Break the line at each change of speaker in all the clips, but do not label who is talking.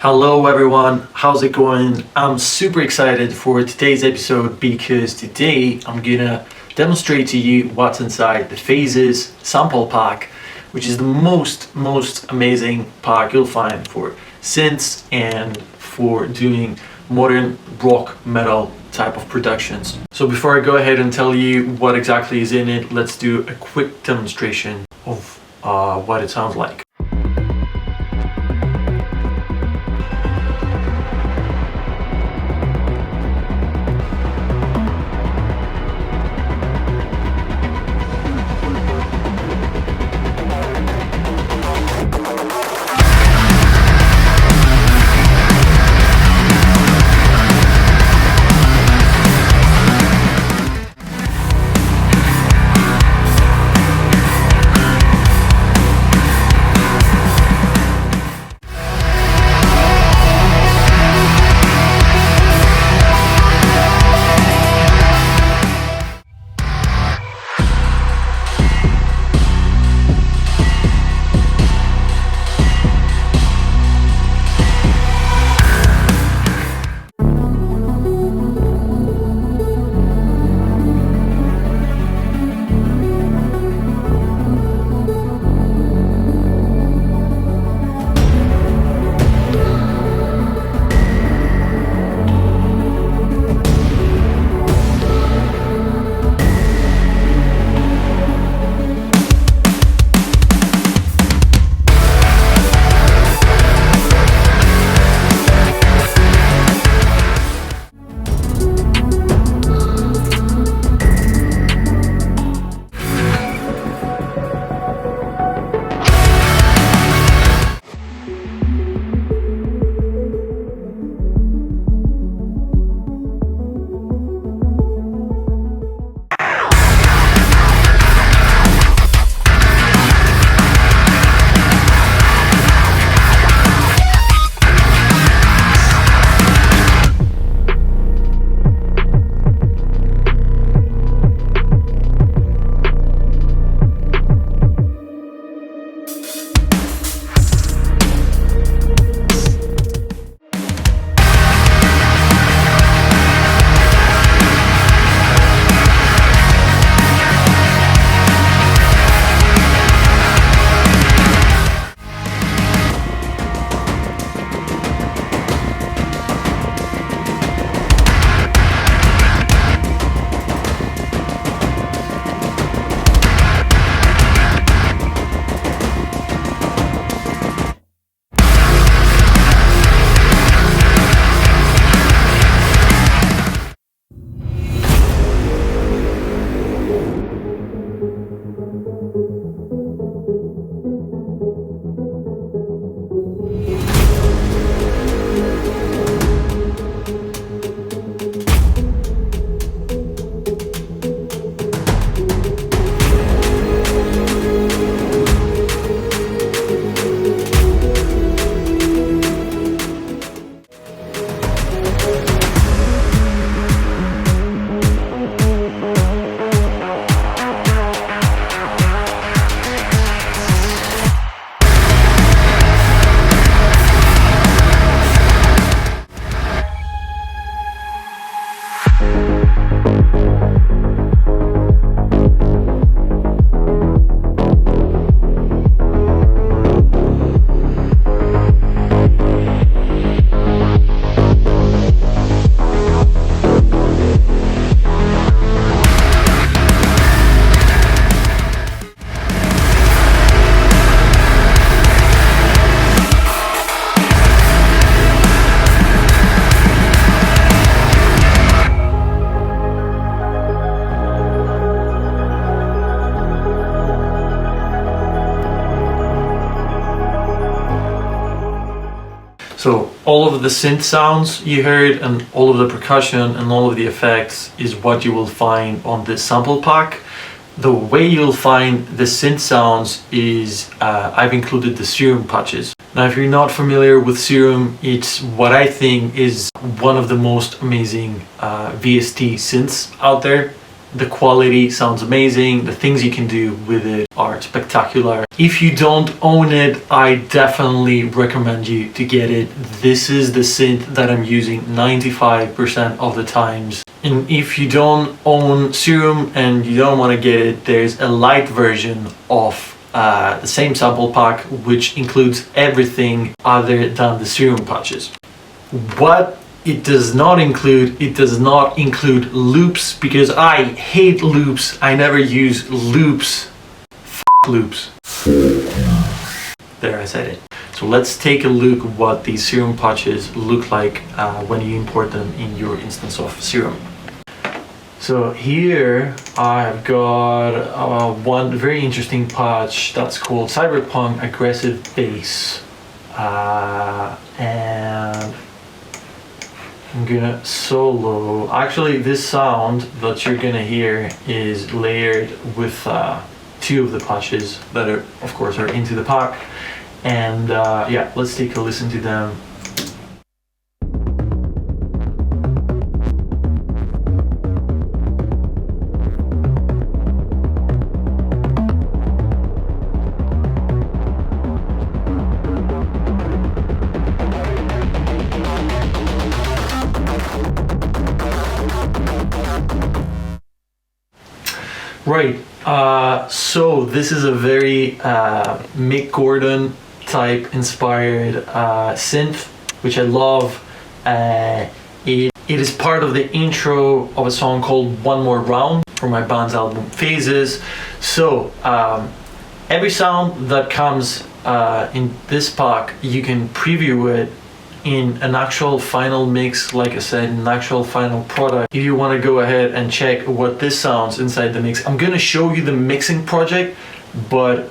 Hello everyone, how's it going? I'm super excited for today's episode because today I'm gonna demonstrate to you what's inside the Phases sample pack, which is the most amazing pack you'll find for synths and for doing modern rock metal type of productions. So before I go ahead and tell you what exactly is in it, let's do a quick demonstration of what it sounds like. So all of the synth sounds you heard and all of the percussion and all of the effects is what you will find on this sample pack. The way you'll find the synth sounds is I've included the Serum patches. Now if you're not familiar with Serum, it's what I think is one of the most amazing VST synths out there. The quality sounds amazing. The things you can do with it are spectacular. If you don't own it, I definitely recommend you to get it. This is the synth that I'm using 95% of the times. And if you don't own Serum and you don't want to get it, there's a Lite version of the same sample pack, which includes everything other than the Serum patches. What it does not include loops, because I hate loops. I never use loops. Loops. There, I said it. So let's take a look what these Serum patches look like when you import them in your instance of Serum. So here I've got one very interesting patch that's called Cyberpunk Aggressive Bass, and I'm gonna solo. Actually, this sound that you're gonna hear is layered with two of the patches that are, of course, are into the pack. And yeah, let's take a listen to them. Right, so this is a very Mick Gordon type inspired synth, which I love. It is part of the intro of a song called One More Round from my band's album Phases. So every sound that comes in this pack, you can preview it in an actual final mix, like I said, an actual final product. If you want to go ahead and check what this sounds inside the mix, I'm going to show you the mixing project, but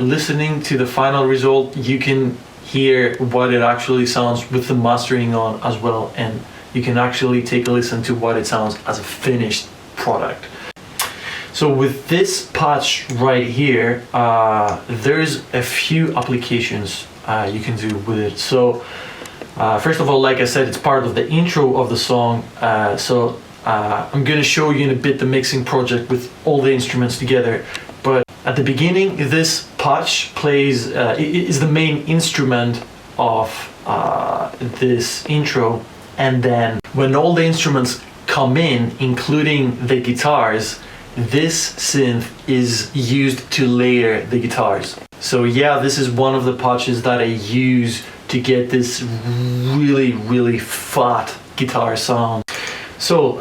listening to the final result, you can hear what it actually sounds with the mastering on as well, and you can actually take a listen to what it sounds as a finished product. So with this patch right here, there's a few applications you can do with it. So first of all, like I said, it's part of the intro of the song, so I'm going to show you in a bit the mixing project with all the instruments together. But at the beginning, this patch plays is the main instrument of this intro, and then when all the instruments come in, including the guitars, this synth is used to layer the guitars. So yeah, this is one of the patches that I use to get this really fat guitar sound. So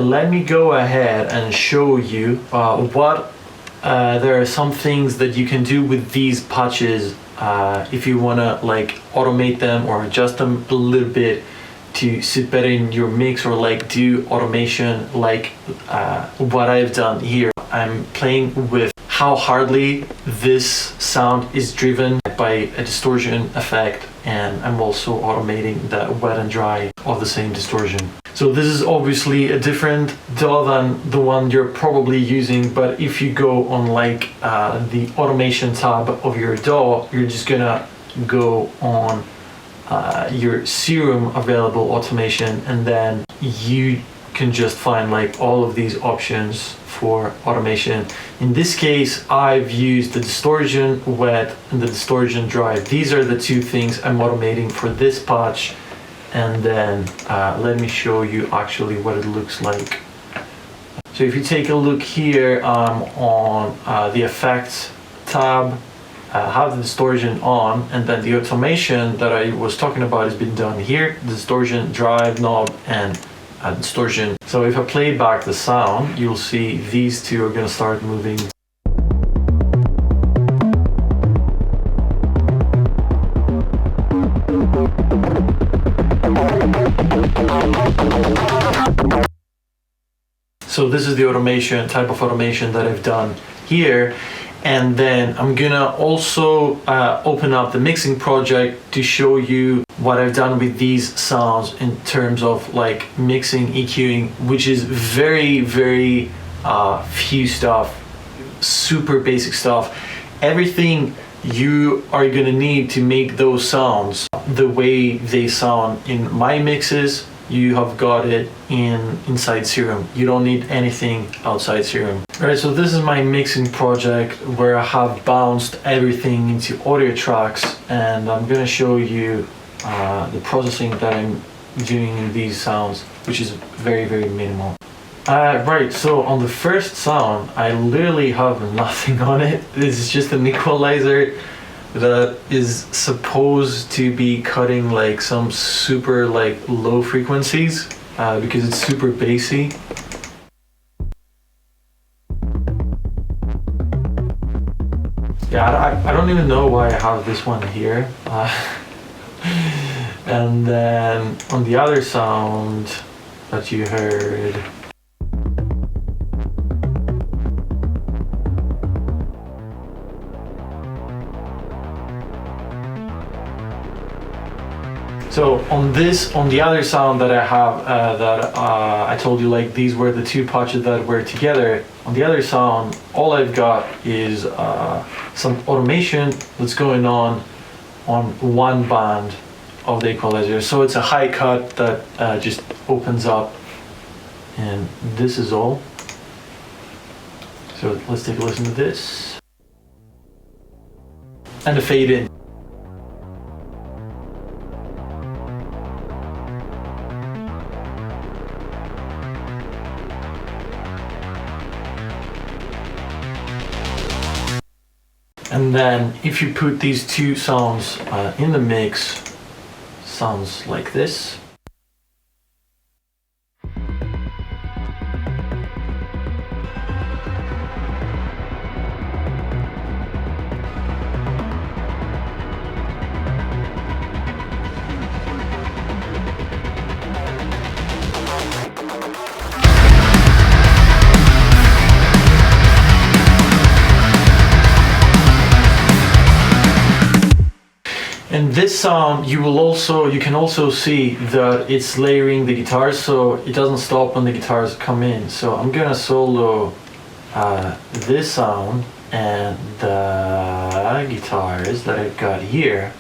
let me go ahead and show you what there are some things that you can do with these patches if you want to like automate them or adjust them a little bit to sit better in your mix, or like do automation like what I've done here. I'm playing with how hardly this sound is driven by a distortion effect, and I'm also automating the wet and dry of the same distortion. So this is obviously a different DAW than the one you're probably using, but if you go on like the automation tab of your DAW, you're just gonna go on your Serum available automation, and then you can just find like all of these options for automation. In this case, I've used the distortion wet and the distortion dry. These are the two things I'm automating for this patch. And then let me show you actually what it looks like. So if you take a look here on the effects tab, have the distortion on, and then the automation that I was talking about has been done here. Distortion, drive knob, and distortion. So if I play back the sound, you'll see these two are going to start moving. So this is the automation, type of automation that I've done here. And then I'm gonna also open up the mixing project to show you what I've done with these sounds in terms of like mixing, EQing, which is very few stuff, super basic stuff. Everything you are gonna need to make those sounds the way they sound in my mixes you have got it inside Serum. You don't need anything outside Serum. Alright, so this is my mixing project where I have bounced everything into audio tracks, and I'm gonna show you the processing that I'm doing in these sounds, which is very, very minimal. Right, so on the first sound, I literally have nothing on it. This is just an equalizer that is supposed to be cutting like some super like low frequencies because it's super bassy. Yeah, I don't even know why I have this one here. And then on the other sound that you heard, so on the other sound that I have, I told you like these were the two patches that were together. On the other sound, all I've got is some automation that's going on one band of the equalizer. So it's a high cut that just opens up, and this is all. So let's take a listen to this. And the fade in. And then if you put these two sounds in the mix, sounds like this. And this sound, you can also see that it's layering the guitars, so it doesn't stop when the guitars come in. So I'm gonna solo this sound and the guitars that I've got here.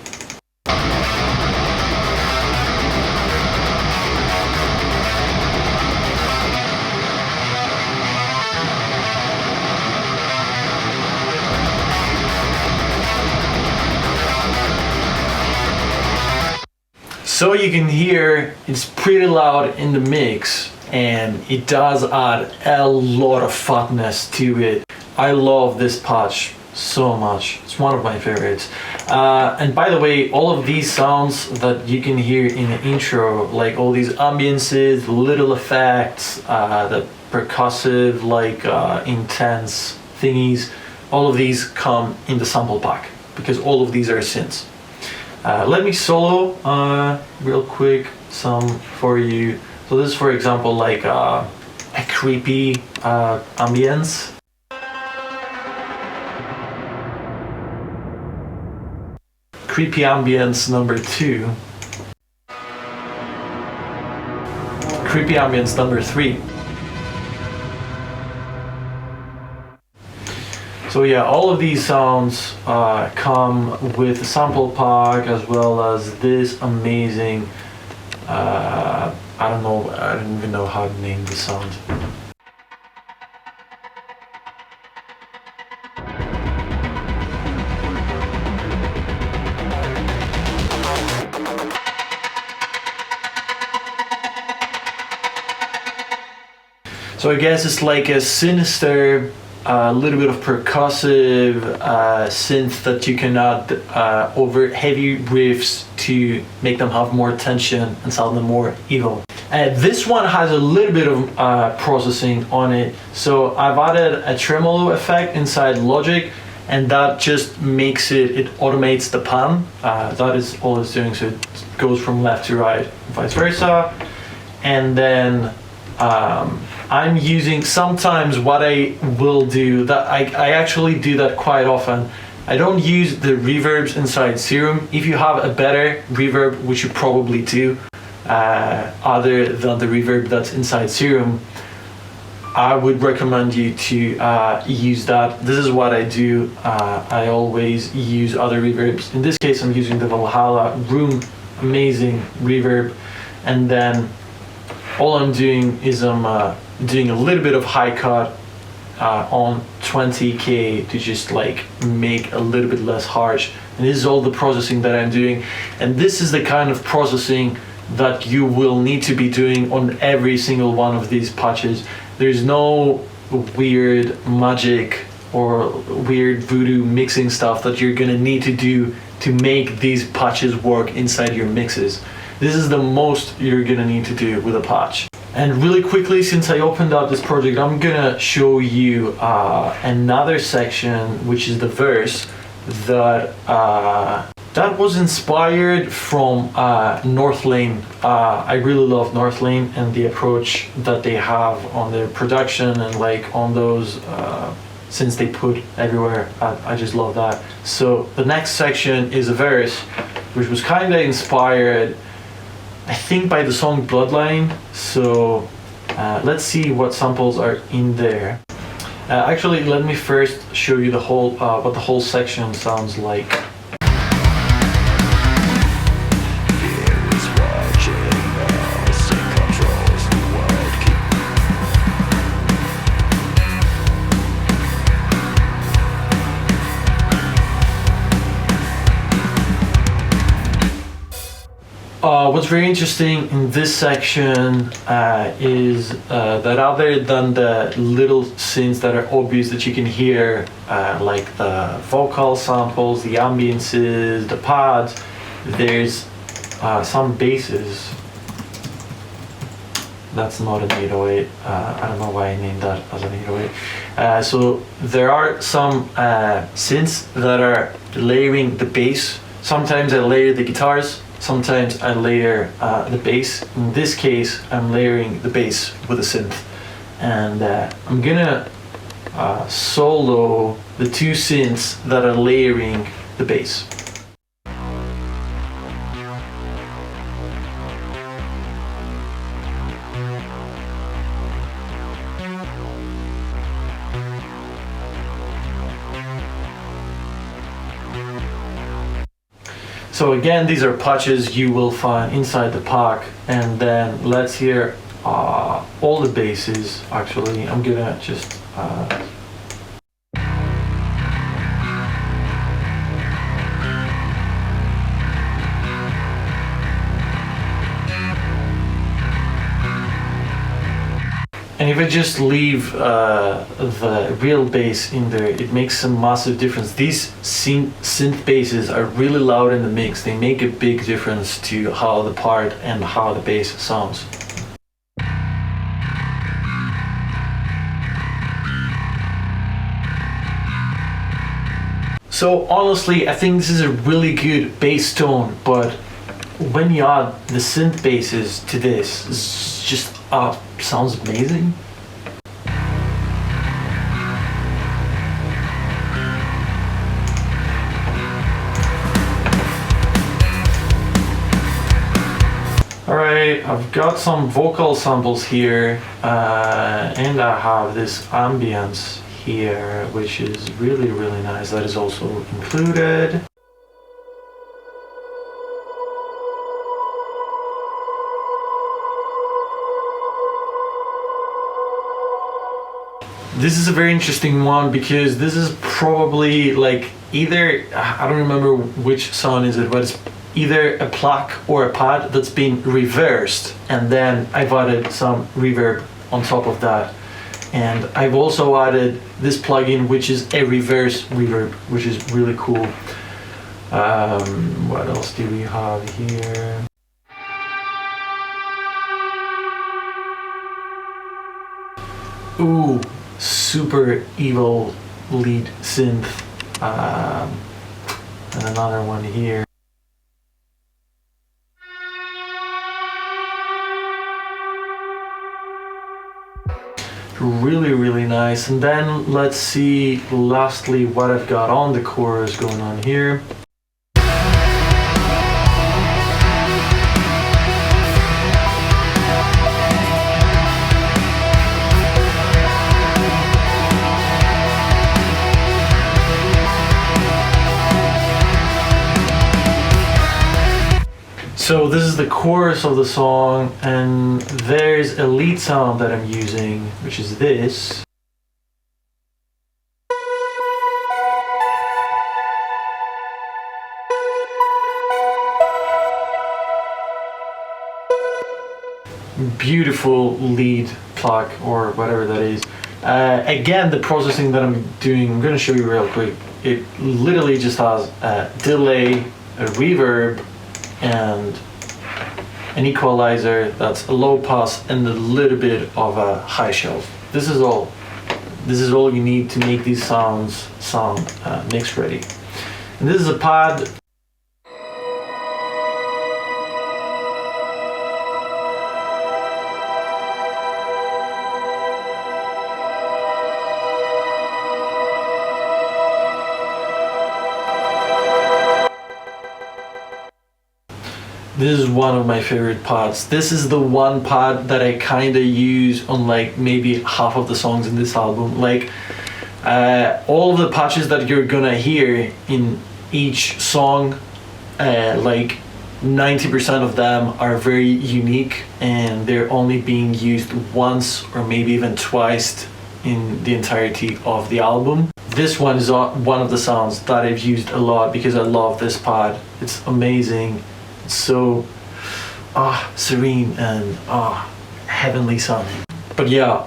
So you can hear it's pretty loud in the mix, and it does add a lot of fatness to it. I love this patch so much. It's one of my favorites. And by the way, all of these sounds that you can hear in the intro, like all these ambiences, little effects, the percussive, like intense thingies, all of these come in the sample pack because all of these are synths. Let me solo real quick some for you. So this is, for example, like a creepy ambience. Creepy ambience number 2. Creepy ambience number 3. So yeah, all of these sounds come with a sample pack as well as this amazing, I don't even know how to name the sound. So I guess it's like a sinister, a little bit of percussive synth that you can add over heavy riffs to make them have more tension and sound them more evil. This one has a little bit of processing on it. So I've added a tremolo effect inside Logic, and that just makes it automates the pan. That is all it's doing. So it goes from left to right, vice versa. And then I'm using, sometimes what I will do, that I actually do that quite often, I don't use the reverbs inside Serum. If you have a better reverb, which you probably do, other than the reverb that's inside Serum, I would recommend you to use that. This is what I do. I always use other reverbs. In this case, I'm using the Valhalla Room, amazing reverb. And then all I'm doing is I'm doing a little bit of high cut on 20k to just like make a little bit less harsh. And this is all the processing that I'm doing, and this is the kind of processing that you will need to be doing on every single one of these patches. There's no weird magic or weird voodoo mixing stuff that you're gonna need to do to make these patches work inside your mixes. This is the most you're gonna need to do with a patch. And really quickly, since I opened up this project, I'm gonna show you another section, which is the verse, that was inspired from North Lane. I really love North Lane and the approach that they have on their production and like on those synths they put everywhere. I just love that. So the next section is a verse, which was kind of inspired, I think, by the song Bloodline. So let's see what samples are in there. Actually, let me first show you the whole what the whole section sounds like. What's very interesting in this section is that other than the little synths that are obvious that you can hear, like the vocal samples, the ambiences, the pads, there's some basses. That's not an 808. I don't know why I named that as an 808. So there are some synths that are layering the bass. Sometimes I layer the guitars. Sometimes I layer the bass. In this case, I'm layering the bass with a synth. And I'm gonna solo the two synths that are layering the bass. So again, these are patches you will find inside the pack, and then let's hear all the basses. Actually, I'm gonna just and if I just leave the real bass in there, it makes a massive difference. These synth basses are really loud in the mix. They make a big difference to how the part and how the bass sounds. So honestly, I think this is a really good bass tone, but when you add the synth basses to this, it's just sounds amazing. Alright, I've got some vocal samples here, and I have this ambience here, which is really nice. That is also included. This is a very interesting one because this is probably like either, I don't remember which sound is it, but it's either a plaque or a pad that's been reversed, and then I've added some reverb on top of that. And I've also added this plugin, which is a reverse reverb, which is really cool. What else do we have here? Ooh, super evil lead synth. And another one here. Really nice. And then let's see lastly what I've got on the chorus going on here. So this is the chorus of the song, and there's a lead sound that I'm using, which is this. Beautiful lead pluck or whatever that is. Again, the processing that I'm doing, I'm going to show you real quick. It literally just has a delay, a reverb, and an equalizer that's a low pass and a little bit of a high shelf. This is all. This is all you need to make these sounds sound mix ready. And this is a pad. This is one of my favorite pads. This is the one pad that I kind of use on like maybe half of the songs in this album. Like all of the patches that you're gonna hear in each song, like 90% of them are very unique and they're only being used once or maybe even twice in the entirety of the album. This one is one of the sounds that I've used a lot because I love this pad. It's amazing. It's so serene and heavenly sounding. But yeah,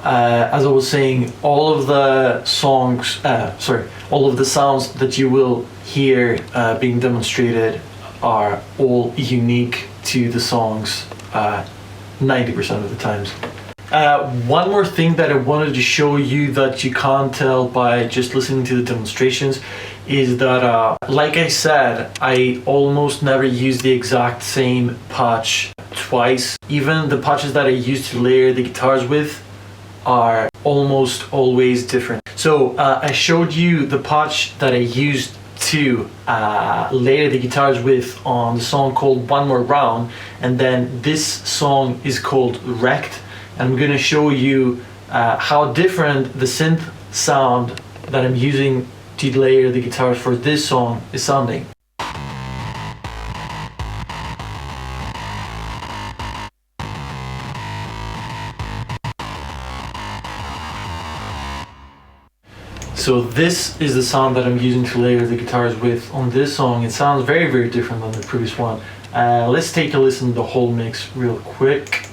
as I was saying, all of the songs, all of the sounds that you will hear being demonstrated are all unique to the songs 90% of the times. One more thing that I wanted to show you that you can't tell by just listening to the demonstrations is that, like I said, I almost never use the exact same patch twice. Even the patches that I use to layer the guitars with are almost always different. So I showed you the patch that I used to layer the guitars with on the song called One More Round, and then this song is called Wrecked. I'm going to show you how different the synth sound that I'm using to layer the guitars for this song is sounding. So this is the sound that I'm using to layer the guitars with on this song. It sounds very, very different than the previous one. Let's take a listen to the whole mix real quick.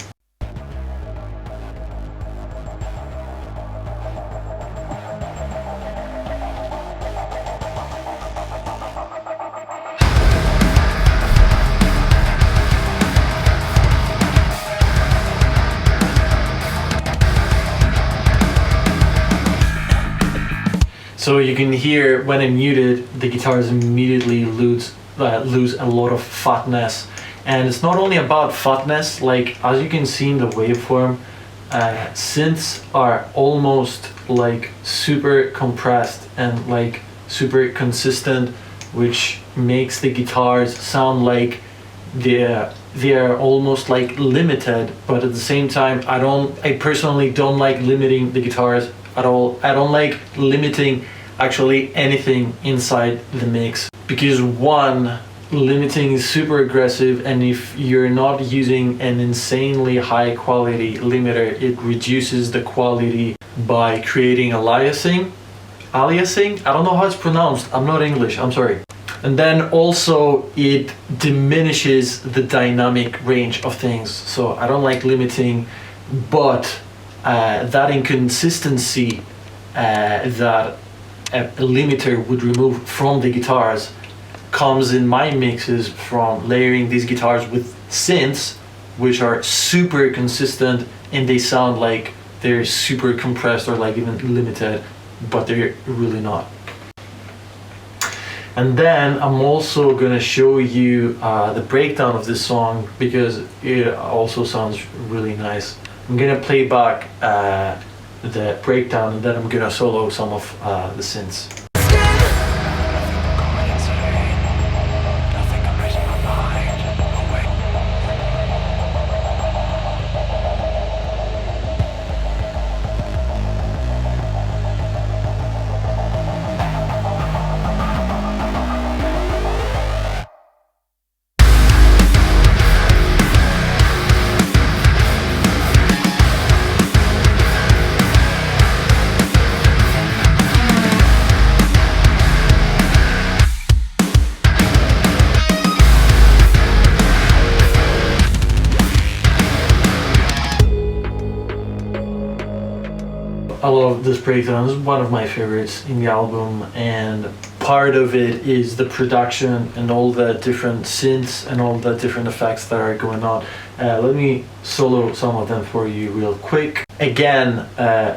So you can hear when I muted, the guitars immediately lose a lot of fatness. And it's not only about fatness, like as you can see in the waveform, synths are almost like super compressed and like super consistent, which makes the guitars sound like they're almost like limited, but at the same time, I personally don't like limiting the guitars at all. I don't like limiting actually anything inside the mix, because one, limiting is super aggressive, and if you're not using an insanely high quality limiter, it reduces the quality by creating aliasing. I don't know how it's pronounced, I'm not English, I'm sorry. And then also it diminishes the dynamic range of things. So I don't like limiting, but that inconsistency that a limiter would remove from the guitars comes in my mixes from layering these guitars with synths, which are super consistent and they sound like they're super compressed or like even limited, but they're really not. And then I'm also gonna show you the breakdown of this song because it also sounds really nice. I'm gonna play back the breakdown and then I'm gonna solo some of the synths. I love this breakdown. It's one of my favorites in the album, and part of it is the production and all the different synths and all the different effects that are going on. Let me solo some of them for you real quick. Again,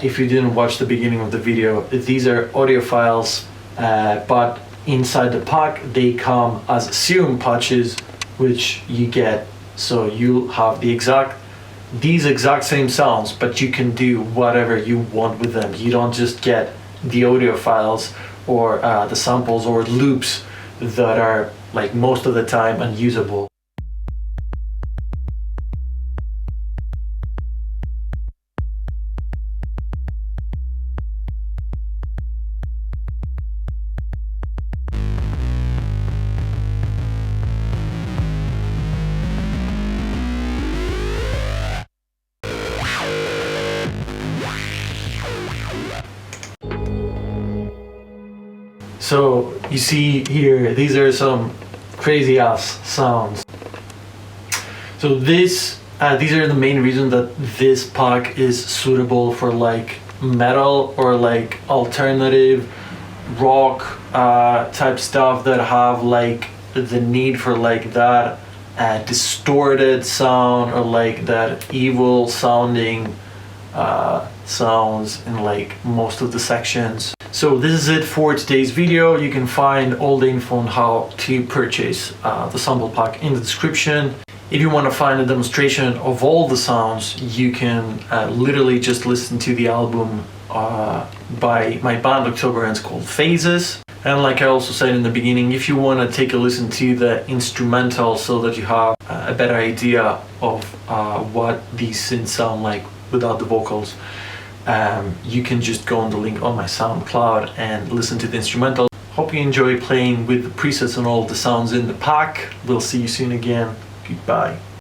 if you didn't watch the beginning of the video, these are audio files, but inside the pack they come as serum patches, which you get, so you have these exact same sounds, but you can do whatever you want with them. You don't just get the audio files or the samples or loops that are like most of the time unusable. So you see here, these are some crazy ass sounds. So these are the main reason that this pack is suitable for like metal or like alternative rock type stuff that have like the need for like that distorted sound or like that evil sounding sounds in like most of the sections. So this is it for today's video. You can find all the info on how to purchase the sample pack in the description. If you want to find a demonstration of all the sounds, you can literally just listen to the album by my band October, and it's called Phases. And like I also said in the beginning, if you want to take a listen to the instrumental so that you have a better idea of what these synths sound like without the vocals, you can just go on the link on my SoundCloud and listen to the instrumental. Hope you enjoy playing with the presets and all the sounds in the pack. We'll see you soon again. Goodbye.